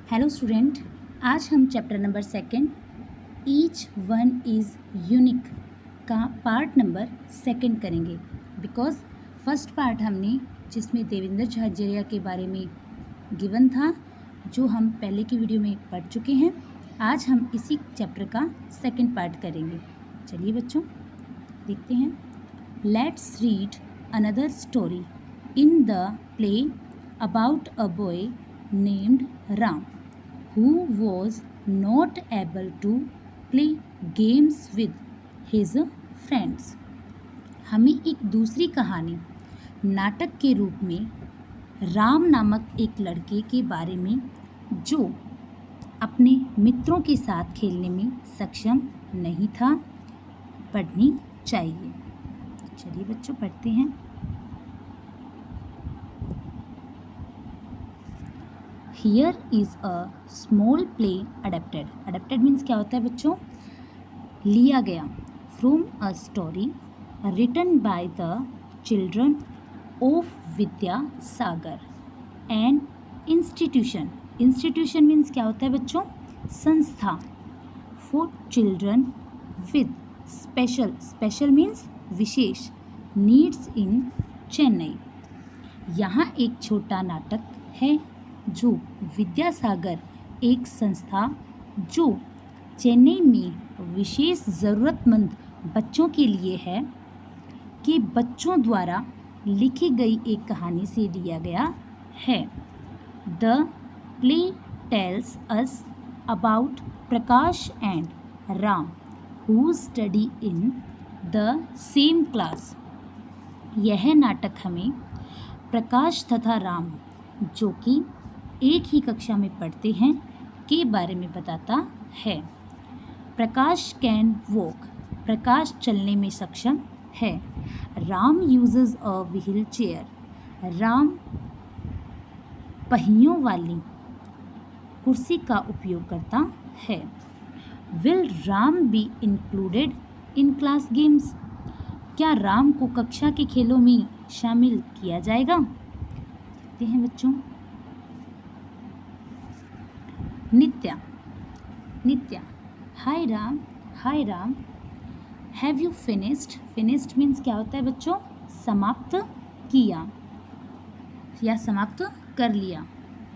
Hello student, आज हम chapter number 2 each one is unique का पार्ट नंबर 2 करेंगे। बिकॉज फर्स्ट पार्ट हमने जिसमें देवेंद्र झाझरिया के बारे में गिवन था, जो हम पहले की वीडियो में पढ़ चुके हैं। आज हम इसी चैप्टर का 2 पार्ट करेंगे। चलिए बच्चों देखते हैं। Let's read another story in the play about a boy named Ram, who was not able to play games with his friends. हमें एक दूसरी कहानी नाटक के रूप में राम नामक एक लड़के के बारे में जो अपने मित्रों के साथ खेलने में सक्षम नहीं था पढ़नी चाहिए। चलिए बच्चों पढ़ते हैं। Here is a small play adapted. Adapted means क्या होता है बच्चों? लिया गया from a story written by the children of Vidyasagar and institution. Institution means क्या होता है बच्चों? संस्था for children with special means wishes needs in Chennai. यहाँ एक छोटा नाटक है जो विद्यासागर एक संस्था जो चेन्नई में विशेष ज़रूरतमंद बच्चों के लिए है कि बच्चों द्वारा लिखी गई एक कहानी से लिया गया है। The play tells us about Prakash and Ram who study in the same class. यह नाटक हमें प्रकाश तथा राम जो कि एक ही कक्षा में पढ़ते हैं के बारे में बताता है। प्रकाश कैन वॉक, प्रकाश चलने में सक्षम है। Ram uses a wheel chair, Ram पहियों वाली कुर्सी का उपयोग करता है। Will Ram be included in class games, क्या राम को कक्षा के खेलों में शामिल किया जाएगा? देखते हैं बच्चों। Nitya hi Ram have you finished means क्या होता है बच्चों? समाप्त किया या समाप्त कर लिया।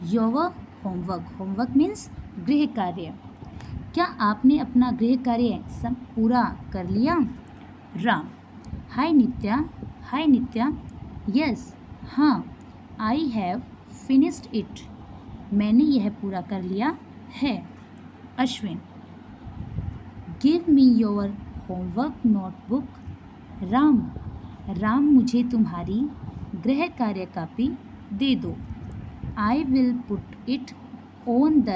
योर होमवर्क मीन्स गृह कार्य, क्या आपने अपना गृह कार्य सब पूरा कर लिया? राम हाय नित्या यस हाँ आई हैव फिनिश्ड इट, मैंने यह पूरा कर लिया है। Ashwin give me your homework notebook. Ram मुझे तुम्हारी गृह कार्य कापी दे दो। I will put it on the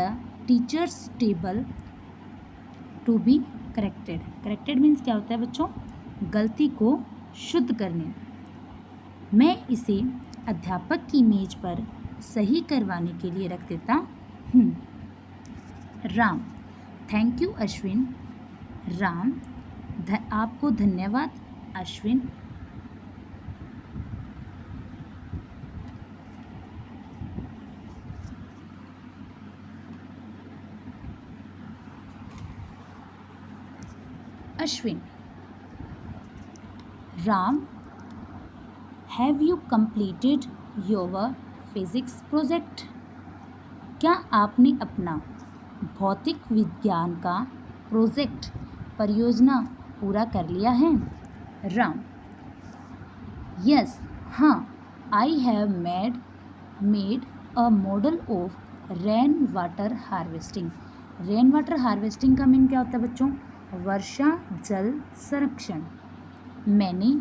teacher's table to be corrected means क्या होता है बच्चों? गलती को शुद्ध करने। मैं इसे अध्यापक की मेज पर सही करवाने के लिए रख देता हूँ। Ram thank you Ashwin. राम आपको धन्यवाद Ashwin. Ashwin Ram have you completed your physics project, क्या आपने अपना भौतिक विज्ञान का प्रोजेक्ट परियोजना पूरा कर लिया है? राम यस हाँ I have made a model of rain water harvesting का मीन क्या होता है बच्चों? वर्षा जल संरक्षण। मैंने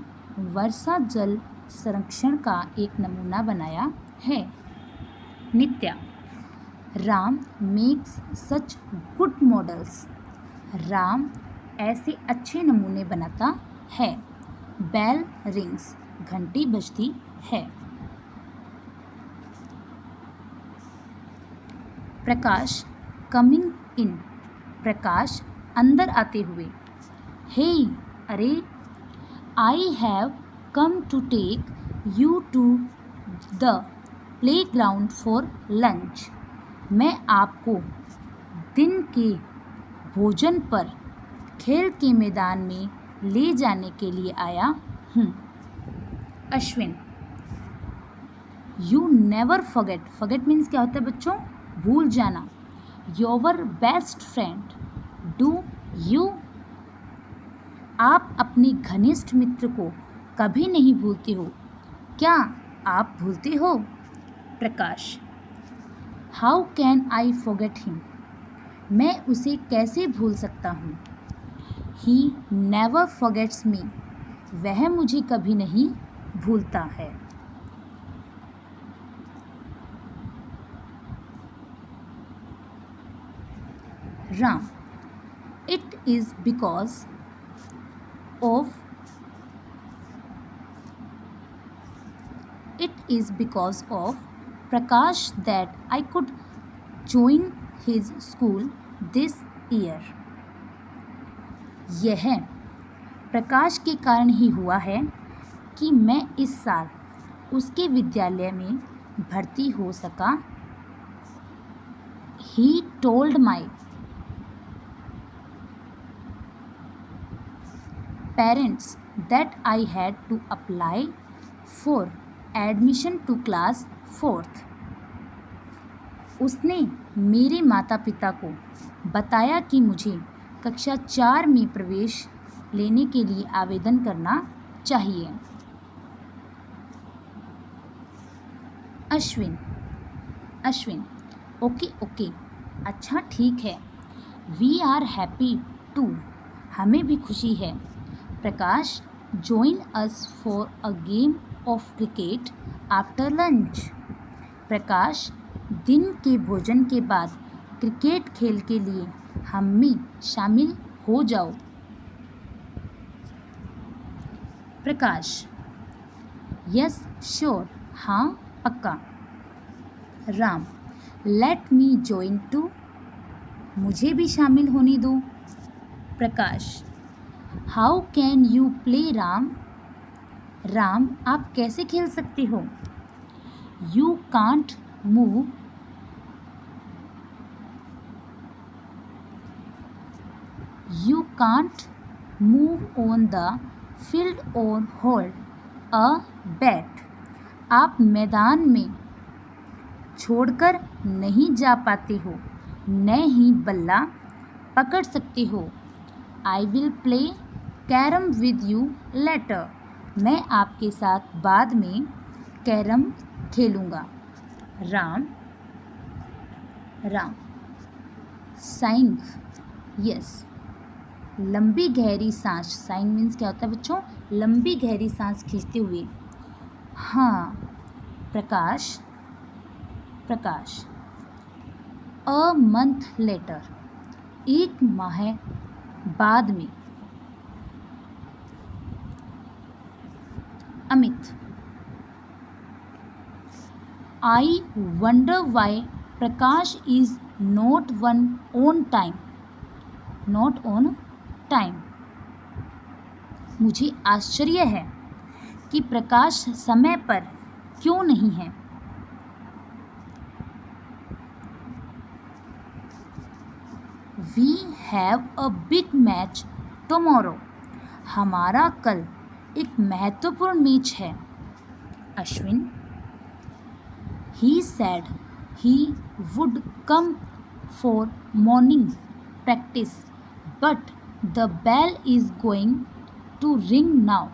वर्षा जल संरक्षण का एक नमूना बनाया है। Nitya Ram makes such good models, Ram ऐसे अच्छे नमूने बनाता है। बेल रिंग्स घंटी बजती है। प्रकाश कमिंग इन, प्रकाश अंदर आते हुए। हे अरे I have come to take you to the playground for lunch. मैं आपको दिन के भोजन पर खेल के मैदान में ले जाने के लिए आया हूँ। Ashwin, you never forget, forget means क्या होता है बच्चों? भूल जाना। Your best friend, do you, आप अपने घनिष्ठ मित्र को कभी नहीं भूलते हो, क्या आप भूलते हो? Prakash, how can I forget him, मैं उसे कैसे भूल सकता हूँ? ही नेवर फॉरगेट्स मी, वह मुझे कभी नहीं भूलता है। Ram, it is because of Prakash that I could join his school this year. यह प्रकाश के कारण ही हुआ है कि मैं इस साल उसके विद्यालय में भर्ती हो सका। He told my parents that I had to apply for admission to class 4th. उसने मेरे माता पिता को बताया कि मुझे कक्षा 4 में प्रवेश लेने के लिए आवेदन करना चाहिए। अश्विन, ओके, अच्छा ठीक है। वी आर हैप्पी टू, हमें भी खुशी है। प्रकाश, join us for a game of cricket after lunch. प्रकाश, दिन के भोजन के बाद क्रिकेट खेल के लिए हम में शामिल हो जाओ। प्रकाश, यस श्योर, हाँ पक्का। Ram, let me join too, मुझे भी शामिल होने दो। Prakash, how can you play Ram, Ram आप कैसे खेल सकते हो? You can't move, on the field और होल्ड अ बैट, आप मैदान में छोड़कर नहीं जा पाते हो, न ही बल्ला पकड़ सकते हो। I will play carrom with you later, मैं आपके साथ बाद में कैरम खेलूँगा। राम, साइंग, यस, लंबी गहरी सांस, साइंग मीन्स क्या होता है बच्चों? लंबी गहरी सांस खींचते हुए हाँ। प्रकाश, अ मंथ लेटर, एक माह बाद में। Amit, I wonder why Prakash is not on time, मुझे आश्चर्य है कि प्रकाश समय पर क्यों नहीं है। We have a big match tomorrow, हमारा कल एक महत्वपूर्ण मैच है। Ashwin, he said he would come for morning practice but the bell is going to ring now,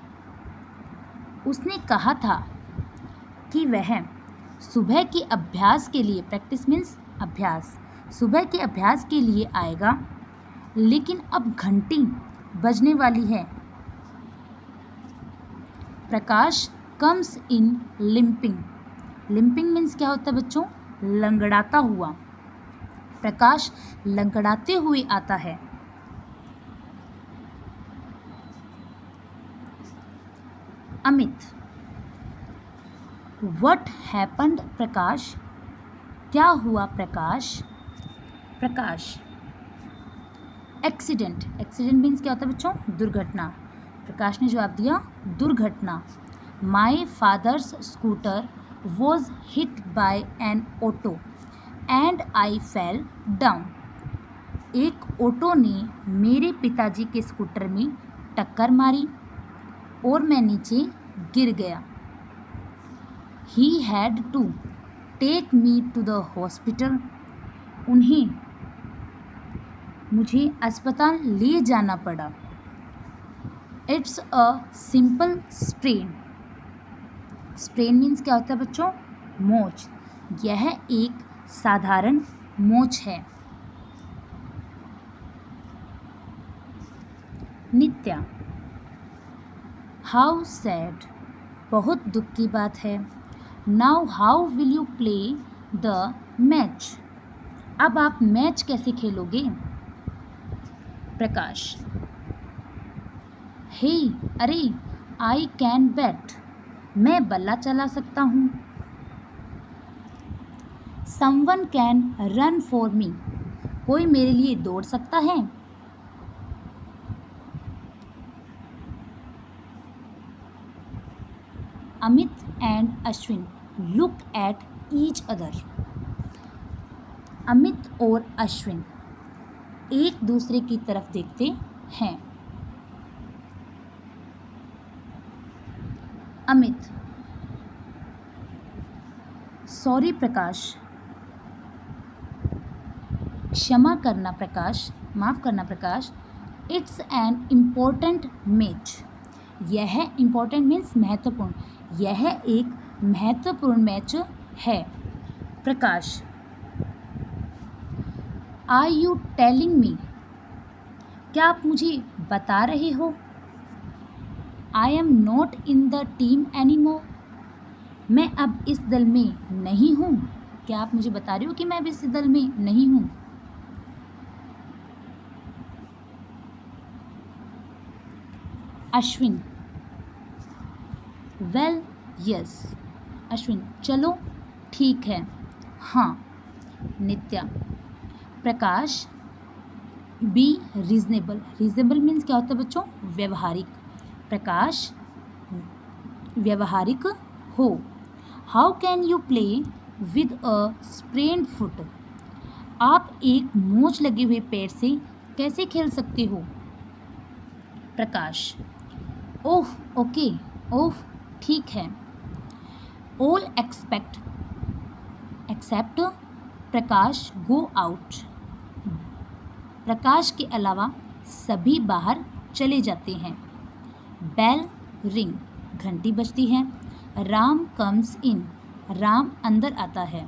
उसने कहा था कि वह सुबह के अभ्यास के लिए, प्रैक्टिस मीन्स अभ्यास, सुबह के अभ्यास के लिए आएगा, लेकिन अब घंटी बजने वाली है। Prakash comes in limping, limping means क्या होता है बच्चों? लंगड़ाता हुआ। प्रकाश लंगड़ाते हुए आता है। अमित, व्हाट हैपन्ड प्रकाश, क्या हुआ प्रकाश? प्रकाश, एक्सीडेंट, एक्सीडेंट मीन्स क्या होता है बच्चों? दुर्घटना। प्रकाश ने जवाब दिया दुर्घटना। My father's scooter was hit by N auto and I fell down. एक ऑटो ने मेरे पिताजी के स्कूटर में टक्कर मारी और मैं नीचे गिर गया। He had to take me to the hospital. उन्हें मुझे अस्पताल ले जाना पड़ा। It's a simple sprain. Sprain means क्या होता है बच्चों? मोच। यह एक साधारण मोच है। नित्या, हाउ सैड। बहुत दुख की बात है। Now how will you play the match. अब आप मैच कैसे खेलोगे? प्रकाश, हे अरे, आई कैन बैट। मैं बल्ला चला सकता हूँ। Someone can run for me. कोई मेरे लिए दौड़ सकता है। Amit and Ashwin look at each other. Amit और अश्विन एक दूसरे की तरफ देखते हैं। अमित, सॉरी प्रकाश। क्षमा करना प्रकाश, माफ़ करना Prakash. It's an important match. यह इम्पोर्टेंट मीन्स महत्वपूर्ण। यह एक महत्वपूर्ण मैच है। Prakash, are you telling me. क्या आप मुझे बता रहे हो? I am not in the team anymore. मैं अब इस दल में नहीं हूँ। क्या आप मुझे बता रहे हो कि मैं अब इस दल में नहीं हूँ? Ashwin, well yes. अश्विन, चलो ठीक है। हाँ। Nitya, Prakash, be reasonable. Reasonable means क्या होता है बच्चों? व्यवहारिक। प्रकाश, व्यवहारिक हो। How can you play with a sprained foot. आप एक मोच लगे हुए पैर से कैसे खेल सकते हो? प्रकाश, ओह ओके, ओह ठीक है। ऑल एक्सेप्ट प्रकाश गो आउट। प्रकाश के अलावा सभी बाहर चले जाते हैं। बेल रिंग, घंटी बजती है। राम कम्स इन, राम अंदर आता है।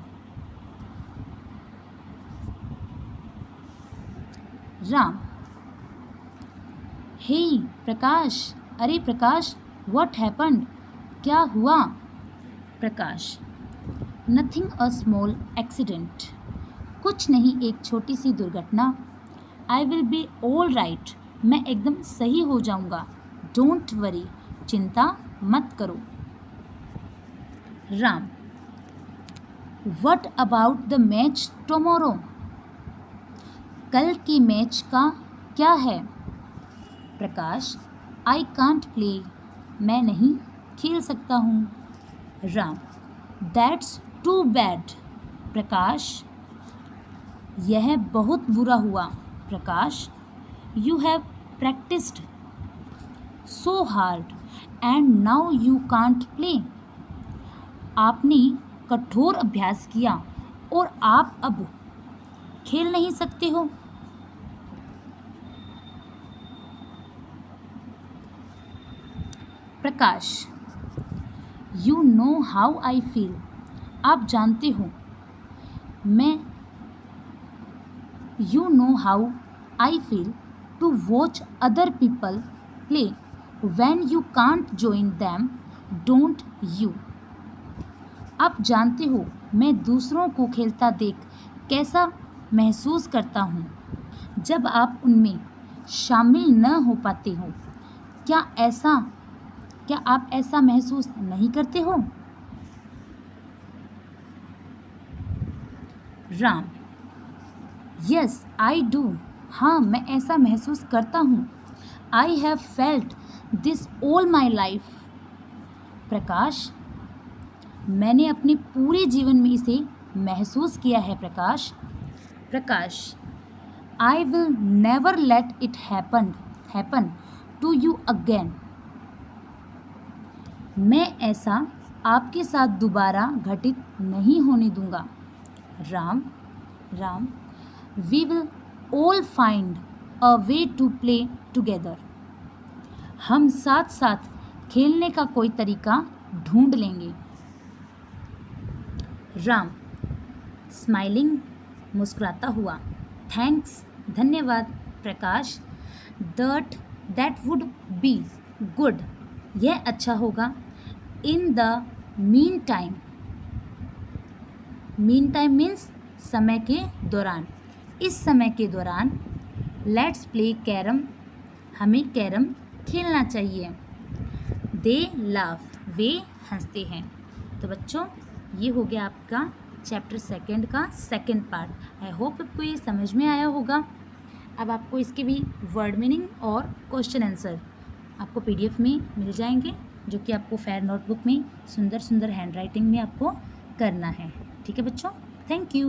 राम, हे प्रकाश, अरे प्रकाश, व्हाट हैपेंड। क्या हुआ? प्रकाश, नथिंग अ स्मॉल एक्सीडेंट। कुछ नहीं, एक छोटी सी दुर्घटना। I will be all right. मैं एकदम सही हो जाऊंगा। डोंट वरी, चिंता मत करो। Ram, what about the match tomorrow. कल के मैच का क्या है? Prakash, I can't play. मैं नहीं खेल सकता हूँ। Ram, that's too bad. Prakash, यह बहुत बुरा हुआ। Prakash, you have practised so hard and now you can't play. आपने कठोर अभ्यास किया और आप अब खेल नहीं सकते हो। Prakash, you know how I feel. आप जानते हो मैं you know how I feel to watch other people play when you can't join them, don't you. आप जानते हो मैं दूसरों को खेलता देख कैसा महसूस करता हूँ जब आप उनमें शामिल न हो पाते हो। क्या आप ऐसा महसूस नहीं करते हो? Ram, yes I do. हाँ, मैं ऐसा महसूस करता हूँ। I have felt this all my life. Prakash, मैंने अपने पूरे जीवन में इसे महसूस किया है Prakash? Prakash, I will never let it happen to you again. मैं ऐसा आपके साथ दोबारा घटित नहीं होने दूंगा। Ram, we will all find a way to play together. हम साथ साथ खेलने का कोई तरीका ढूंढ लेंगे। राम, स्माइलिंग, मुस्कुराता हुआ, थैंक्स, धन्यवाद। प्रकाश, दैट वुड बी गुड, यह अच्छा होगा। In the mean time means समय के दौरान, इस समय के दौरान लेट्स प्ले कैरम, हमें कैरम खेलना चाहिए। दे लाफ, वे हंसते हैं। तो बच्चों, ये हो गया आपका चैप्टर 2 का सेकंड पार्ट। आई होप आपको ये समझ में आया होगा। अब आपको इसके भी वर्ड मीनिंग और क्वेश्चन आंसर आपको PDF में मिल जाएंगे, जो कि आपको फेयर नोटबुक में सुंदर हैंड राइटिंग में आपको करना है। ठीक है बच्चों, थैंक यू।